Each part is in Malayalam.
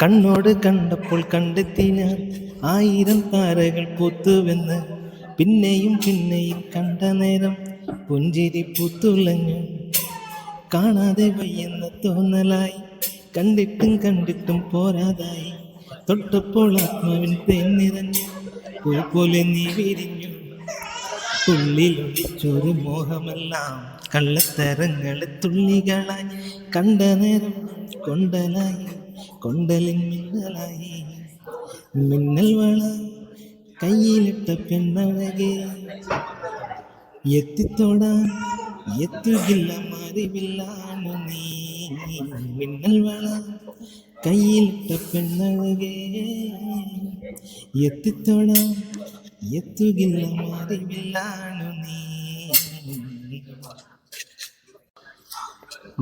കണ്ണോട് കണ്ടപ്പോൾ കണ്ടെത്തി ഞാൻ 1000 താരകൾ പൂത്തുവെന്ന്. പിന്നെയും പിന്നെയും കണ്ട നേരം പുഞ്ചിരി പൂത്തുലഞ്ഞു. കാണാതെ വയ്യെന്ന തോന്നലായി, കണ്ടിട്ടും കണ്ടിട്ടും പോരാതായി. തൊട്ടപ്പോൾ ആത്മാവിൻ തേൻ നിറഞ്ഞു, പൂ പോലെ നീ വിരിഞ്ഞു. ഉള്ളിലൊളിച്ചൊരു മോഹമെല്ലാം കള്ളത്തരങ്ങളെ തുള്ളികളായി. കണ്ട നേരം കൊണ്ടലായി, കൊണ്ടലിൻ മിന്നലായി. മിന്നൽ വള കയ്യിലിട്ട പെണ്ണഴകെ, എത്തിത്തൊടാൻ എത്തുകില്ല മാറിവില്ലാണ് നീ. മിന്നൽ വള കയ്യിലിട്ട പെണ്ണഴകെ, എത്തിത്തൊടാൻ എത്തുകില്ല മാറിവില്ലാണ് നീ.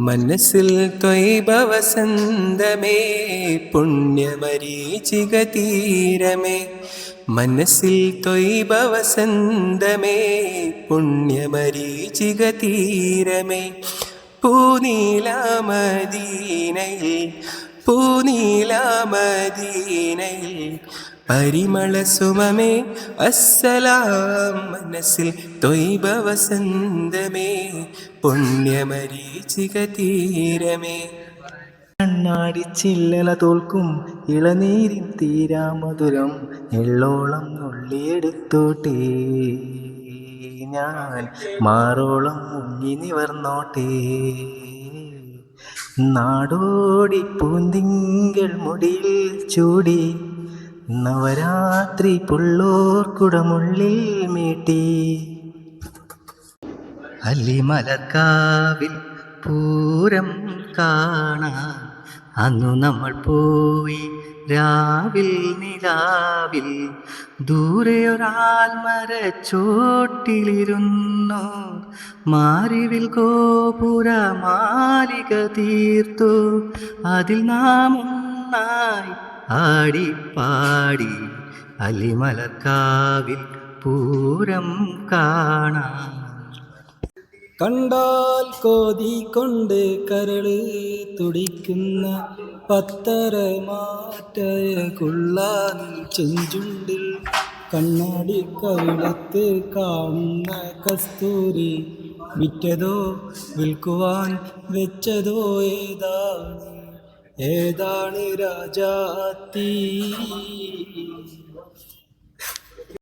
മനസ്സിൽ ത്വയ്ബ വസന്തമേ, പുണ്യമരീചിക തീരമേ. മനസ്സിൽ ത്വയ്ബ വസന്തമേ, പുണ്യമരീചിക തീരമേ. പൂനീലാമദീനയിൽ, പൂനീലാമദീനയിൽ പരിമള സുമമേ അസ്സലാം. മനസ്സിൽ ത്വയ്ബ വസന്തമേ, പുണ്യമരീചിക തീരമേ. കണ്ണാടി ചില്ലല തോൽക്കും ഇളനീരിൻ തീരാമധുരം എള്ളോളം നുള്ളിയെടുത്തോട്ടേ, ഞാൻ മാറോളം മുങ്ങി നിവർന്നോട്ടേ. നാടോടി പൂന്തിങ്കൾ മുടിയിൽ ചൂടി, നവരാത്രി പുള്ളോർക്കുടമുള്ളിൽ മീട്ടി. അല്ലിമലർക്കാവിൽ പൂരം കാണാൻ അന്നു നമ്മൾ പോയി രാവിൽ നിലാവിൽ. ദൂരെയൊരാൽമരച്ചോട്ടിലിരുന്നു, മാറിവിൽ ഗോപുര മാലിക തീർത്തു. അതിൽ നാം ഒന്നായി ആടിപ്പാടി അല്ലിമലർക്കാവിൽ പൂരം കാണാൻ. കണ്ടാൽ കോതി കൊണ്ട് കരള് തുടിക്കുന്ന പത്തരമാറ്റകുള്ള ചെഞ്ചുണ്ടിൽ, കണ്ണാടി കവിളത്ത് കാണുന്ന കസ്തൂരി. വിറ്റതോ വിൽക്കുവാൻ വെച്ചതോ ഏതാണ്, ഏതാണ് രാജാത്തി.